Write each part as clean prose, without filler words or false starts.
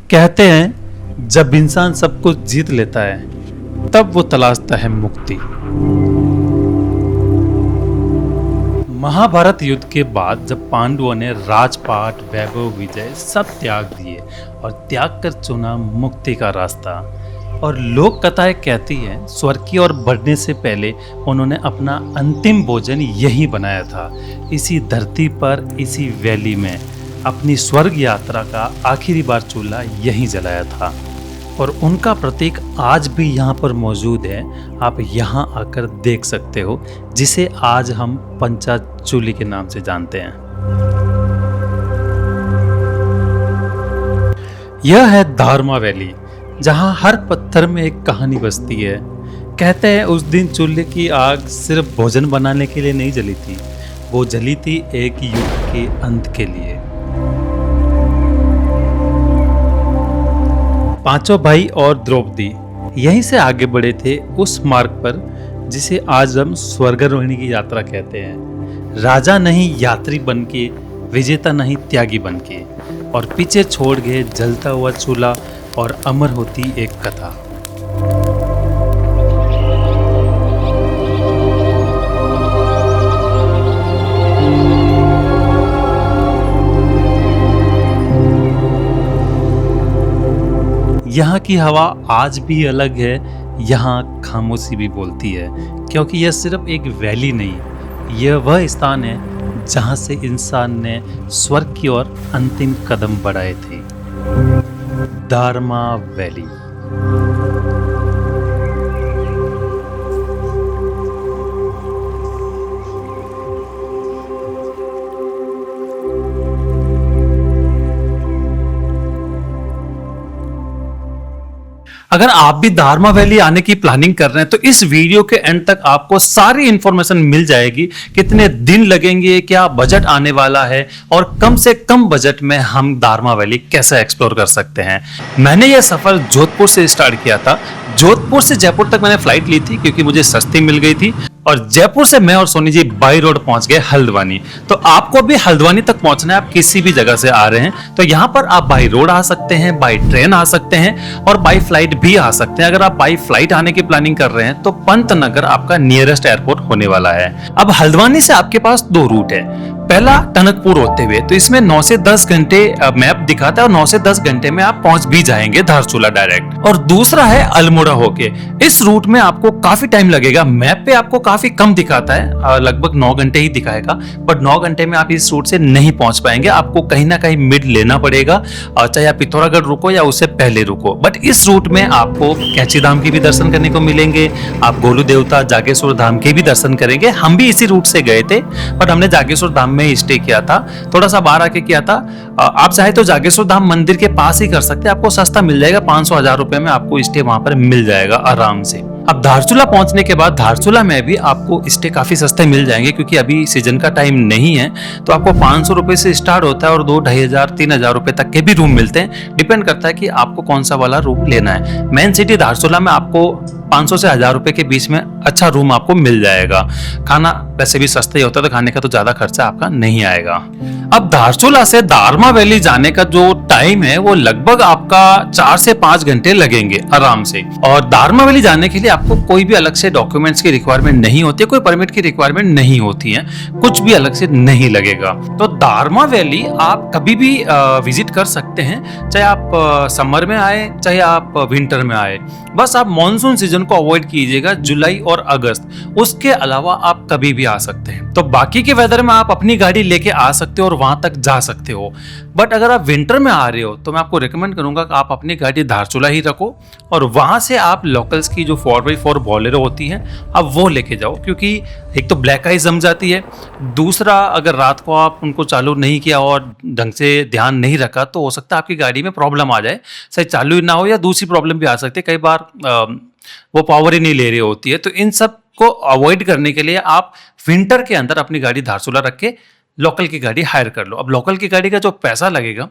कहते हैं जब इंसान सब कुछ जीत लेता है तब वो तलाशता है मुक्ति। महाभारत युद्ध के बाद जब पांडवों ने राजपाट, वैभव, विजय सब त्याग दिए और त्याग कर चुना मुक्ति का रास्ता। और लोक कथाएं कहती हैं स्वर्ग की ओर बढ़ने से पहले उन्होंने अपना अंतिम भोजन यही बनाया था, इसी धरती पर, इसी वैली में अपनी स्वर्ग यात्रा का आखिरी बार चूल्हा यहीं जलाया था। और उनका प्रतीक आज भी यहाँ पर मौजूद है, आप यहाँ आकर देख सकते हो, जिसे आज हम पंचाचूली के नाम से जानते हैं। यह है धारमा वैली, जहाँ हर पत्थर में एक कहानी बसती है। कहते हैं उस दिन चूल्हे की आग सिर्फ भोजन बनाने के लिए नहीं जली थी, वो जली थी एक युग के अंत के लिए। पांचों भाई और द्रौपदी यहीं से आगे बढ़े थे उस मार्ग पर जिसे आज हम स्वर्गारोहणी की यात्रा कहते हैं। राजा नहीं यात्री बनके, विजेता नहीं त्यागी बनके, और पीछे छोड़ गए जलता हुआ चूल्हा और अमर होती एक कथा। यहाँ की हवा आज भी अलग है, यहाँ खामोशी भी बोलती है, क्योंकि यह सिर्फ एक वैली नहीं, यह वह स्थान है जहाँ से इंसान ने स्वर्ग की ओर अंतिम कदम बढ़ाए थे। धारमा वैली। अगर आप भी धारमा वैली आने की प्लानिंग कर रहे हैं तो इस वीडियो के एंड तक आपको सारी इंफॉर्मेशन मिल जाएगी। कितने दिन लगेंगे, क्या बजट आने वाला है और कम से कम बजट में हम धारमा वैली कैसे एक्सप्लोर कर सकते हैं। मैंने यह सफर जोधपुर से स्टार्ट किया था। जोधपुर से जयपुर तक मैंने फ्लाइट ली थी क्योंकि मुझे सस्ती मिल गई थी, और जयपुर से मैं और सोनी जी बाई रोड पहुंच गए हल्द्वानी। तो आपको भी हल्द्वानी तक पहुंचना है, आप किसी भी जगह से आ रहे हैं तो यहाँ पर आप बाई रोड आ सकते हैं, बाई ट्रेन आ सकते हैं और बाई फ्लाइट भी आ सकते हैं। अगर आप बाई फ्लाइट आने की प्लानिंग कर रहे हैं तो पंतनगर आपका नियरेस्ट एयरपोर्ट होने वाला है। अब हल्द्वानी से आपके पास दो रूट है। पहला टनकपुर होते हुए, तो इसमें 9 से 10 घंटे मैप दिखाता है और 9 से 10 घंटे में आप पहुंच भी जाएंगे धारचूला डायरेक्ट। और दूसरा है अल्मोड़ा होके। इस रूट में आपको काफी टाइम लगेगा, मैप पे आपको काफी कम दिखाता है, लगभग 9 घंटे ही दिखाएगा, बट 9 घंटे में आप इस रूट से नहीं पहुंच पाएंगे। आपको कहीं ना कहीं मिड लेना पड़ेगा, चाहे आप पिथौरागढ़ रुको या उससे पहले रुको। बट इस रूट में आपको कैंची धाम के भी दर्शन करने को मिलेंगे, आप गोलू देवता, जागेश्वर धाम के भी दर्शन करेंगे। हम भी इसी रूट से गए थे, बट हमने जागेश्वर धाम में स्टे किया था, थोड़ा सा बाहर आके किया था। आप चाहे तो जागेश्वर धाम मंदिर के पास ही कर सकते हैं, आपको सस्ता मिल जाएगा, 500-1000 रुपए में आपको स्टे वहां पर मिल जाएगा आराम से। अब धारचूला पहुंचने के बाद धारचूला में भी आपको स्टे काफी सस्ते मिल जाएंगे क्योंकि अभी सीजन का टाइम नहीं है, तो आपको 500 रुपए से स्टार्ट होता है और 2-2,500-3,000 रुपए तक के भी रूम मिलते हैं। डिपेंड करता है कि आपको कौन सा वाला रूम लेना है। मेन सिटी धारचूला में आपको 500 से 1000 रुपए के बीच में अच्छा रूम आपको मिल जाएगा। खाना वैसे भी सस्ता ही होता है तो खाने का तो ज्यादा खर्चा आपका नहीं आएगा। अब धारचूला से धारमा वैली जाने का जो टाइम है वो लगभग आपका 4 से 5 घंटे लगेंगे आराम से। और धारमा वैली जाने के लिए आपको कोई भी अलग से डॉक्यूमेंट्स की रिक्वायरमेंट नहीं होती है, कोई परमिट की रिक्वायरमेंट नहीं होती है, कुछ भी अलग से नहीं लगेगा। तो धारमा वैली आप कभी भी विजिट कर सकते हैं, चाहे आप समर में आए चाहे आप विंटर में आए। बस आप मॉनसून सीजन को अवॉइड कीजिएगा, जुलाई और अगस्त, उसके अलावा आप कभी भी आ सकते हैं। तो बाकी के वेदर में आप अपनी गाड़ी लेके आ सकते हो और वहां तक जा सकते हो। बट अगर आप विंटर में आ रहे हो तो मैं आपको रिकमेंड करूंगा कि आप अपनी गाड़ी धारचूला ही रखो और वहां से आप लोकल्स की जो 4x4 बोलेरो होती है आप वो लेके जाओ, क्योंकि एक तो ब्लैक आइस जम जाती है, दूसरा अगर रात को आप उनको चालू नहीं किया और ढंग से ध्यान नहीं रखा तो हो सकता है आपकी गाड़ी में प्रॉब्लम आ जाए, चाहे चालू ही ना हो या दूसरी प्रॉब्लम भी आ सकती है। कई बार वो पावर ही नहीं ले रही होती है। तो इन सब को अवॉइड करने के लिए आप विंटर के अंदर अपनी गाड़ी धारचूला रख के लोकल की गाड़ी हायर कर लो। अब लोकल की गाड़ी का जो पैसा लगेगा,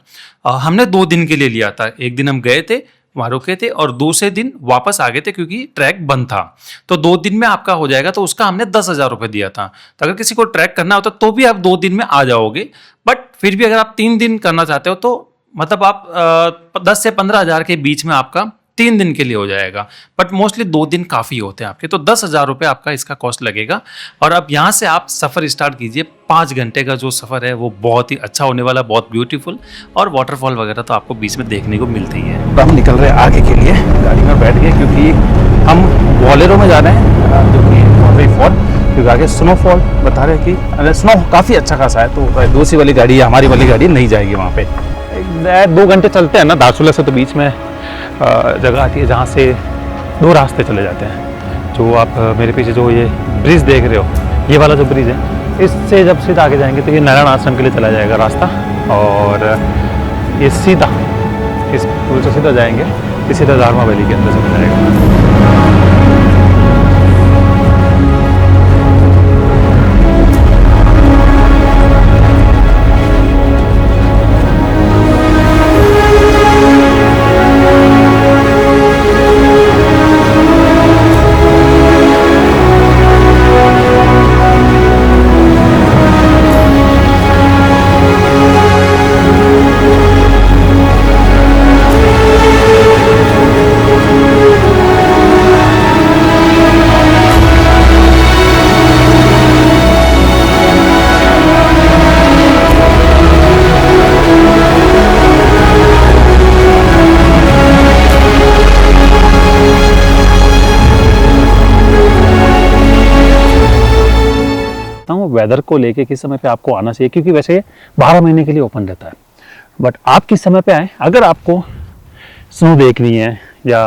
हमने 2 दिन के लिए लिया था। एक दिन हम गए थे, वहां रुके थे और दूसरे दिन वापस आ गए थे क्योंकि ट्रैक बंद था। तो 2 दिन में आपका हो जाएगा, तो उसका हमने 10,000 रुपए दिया था। तो अगर किसी को ट्रैक करना होता तो भी आप 2 दिन में आ जाओगे, बट फिर भी अगर आप 3 दिन करना चाहते हो तो मतलब आप 10 से 15,000 के बीच में आपका 3 दिन के लिए हो जाएगा, बट मोस्टली 2 दिन काफ़ी होते हैं आपके। तो 10,000 रुपये आपका इसका कॉस्ट लगेगा। और अब यहाँ से आप सफ़र स्टार्ट कीजिए। 5 घंटे का जो सफ़र है वो बहुत ही अच्छा होने वाला, बहुत ब्यूटीफुल, और वाटरफॉल वगैरह तो आपको बीच में देखने को मिलती है। तो हम निकल रहे हैं आगे के लिए, गाड़ी में बैठ गए क्योंकि हम बोलेरो में जा रहे हैं, जो कि वाटरफॉल, क्योंकि आगे स्नोफॉल बता रहे हैं कि स्नो काफ़ी अच्छा खासा है। तो दूसरी वाली गाड़ी या हमारी वाली गाड़ी नहीं जाएगी वहाँ पे। 2 घंटे चलते हैं ना धारचूला से, तो बीच में जगह आती है जहाँ से 2 रास्ते चले जाते हैं। जो आप मेरे पीछे जो ये ब्रिज देख रहे हो, ये वाला जो ब्रिज है, इससे जब सीधा आगे जाएंगे तो ये नारायण आश्रम के लिए चला जाएगा रास्ता, और ये सीधा इस पुल से सीधा जाएंगे, ये सीधा दारमा वैली के अंदर चला जाएगा। वेदर को लेके किस समय पे आपको आना चाहिए, क्योंकि वैसे 12 महीने के लिए ओपन रहता है, बट आप किस समय पे आए। अगर आपको स्नो देखनी है या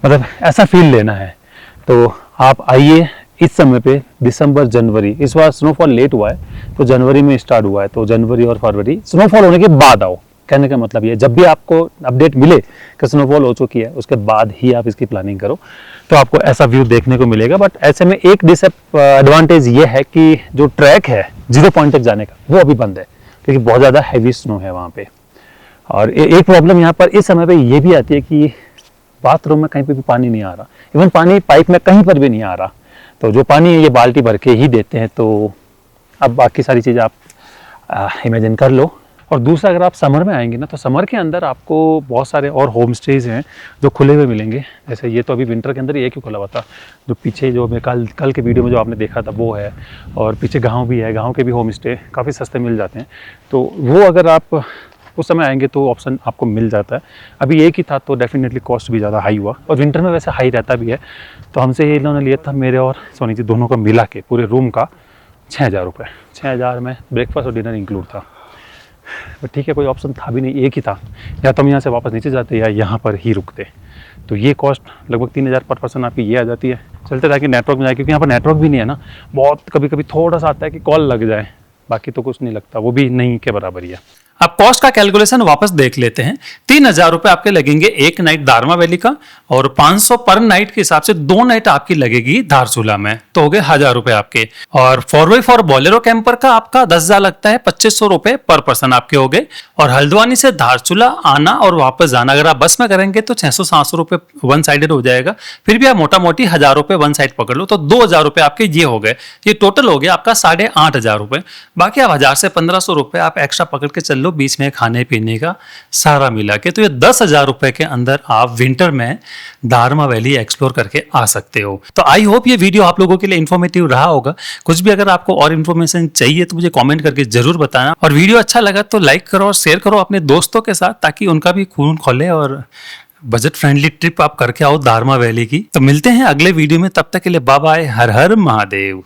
मतलब ऐसा फील लेना है तो आप आइए इस समय पे, दिसंबर जनवरी। इस बार स्नोफॉल लेट हुआ है तो जनवरी में स्टार्ट हुआ है, तो जनवरी और फरवरी स्नोफॉल होने के बाद आओ। कहने का मतलब ये, जब भी आपको अपडेट मिले कि स्नोफॉल हो चुकी है उसके बाद ही आप इसकी प्लानिंग करो, तो आपको ऐसा व्यू देखने को मिलेगा। बट ऐसे में एक डिसएडवांटेज ये है कि जो ट्रैक है 0 पॉइंट तक जाने का, वो अभी बंद है क्योंकि बहुत ज़्यादा हैवी स्नो है वहाँ पे। और एक प्रॉब्लम यहाँ पर इस समय पे ये भी आती है कि बाथरूम में कहीं पे भी पानी नहीं आ रहा, इवन पानी पाइप में कहीं पर भी नहीं आ रहा। तो जो पानी है ये बाल्टी भर के ही देते हैं। तो अब बाकी सारी चीज़ें आप इमेजिन कर लो। और दूसरा, अगर आप समर में आएंगे ना, तो समर के अंदर आपको बहुत सारे और होम स्टेज हैं जो खुले हुए मिलेंगे। जैसे ये तो अभी विंटर के अंदर ये क्यों खुला हुआ था, जो पीछे जो मैं कल के वीडियो में जो आपने देखा था वो है, और पीछे गाँव भी है, गाँव के भी होम स्टे काफ़ी सस्ते मिल जाते हैं। तो वो अगर आप उस समय आएंगे तो ऑप्शन आपको मिल जाता है। अभी एक ही था तो डेफिनेटली कॉस्ट भी ज़्यादा हाई हुआ, और विंटर में वैसे हाई रहता भी है। तो हमसे ये इन्होंने लिया था, मेरे और सोनी जी दोनों का मिला के पूरे रूम का 6,000 रुपये। 6,000 में ब्रेकफास्ट और डिनर इंक्लूड था। बट ठीक है, कोई ऑप्शन था भी नहीं, एक ही था, या तो हम यहाँ से वापस नीचे जाते या यहाँ पर ही रुकते। तो ये कॉस्ट लगभग 3,000 पर पर्सन आपकी ये आ जाती है। चलते ताकि नेटवर्क में जाए, क्योंकि यहाँ पर नेटवर्क भी नहीं है ना, बहुत कभी कभी थोड़ा सा आता है कि कॉल लग जाए, बाकी तो कुछ नहीं लगता, वो भी नहीं के बराबर ही है। अब कॉस्ट का कैलकुलेशन वापस देख लेते हैं। 3,000 रुपए आपके लगेंगे एक नाइट दारमा वैली का, और 500 पर नाइट के हिसाब से 2 नाइट आपकी लगेगी धारचूला में, तो हो गए 1,000 रुपए आपके। और 4x4 बोलेरो कैंपर का आपका 10,000 लगता है, 2,500 रुपए पर पर्सन आपके हो गए। और हल्द्वानी से धारचूला आना और वापस जाना अगर आप बस में करेंगे तो 600-700 रुपए वन साइडेड हो जाएगा। फिर भी आप मोटा मोटी 1,000 रुपए वन साइड पकड़ लो, तो 2,000 रुपए आपके ये हो गए। ये टोटल हो गया आपका 8,500 रुपए। बाकी आप 1,000 से 1,500 रुपए आप एक्स्ट्रा पकड़ के चल लो, बीच में खाने पीने का सारा मिला के। तो ये 10,000 रुपए के अंदर आप विंटर में दारमा वैली एक्सप्लोर करके आ सकते हो। तो आई होप ये वीडियो आप लोगों के लिए इन्फॉर्मेटिव रहा होगा। कुछ भी अगर आपको और इन्फॉर्मेशन चाहिए तो मुझे कमेंट करके जरूर बताना, और वीडियो अच्छा लगा तो लाइक करो और शेयर करो अपने दोस्तों के साथ, ताकि उनका भी खून खोले और बजट फ्रेंडली ट्रिप आप करके आओ दारमा वैली की। तो मिलते हैं अगले वीडियो में, तब तक के लिए बाय बाय, हर हर महादेव।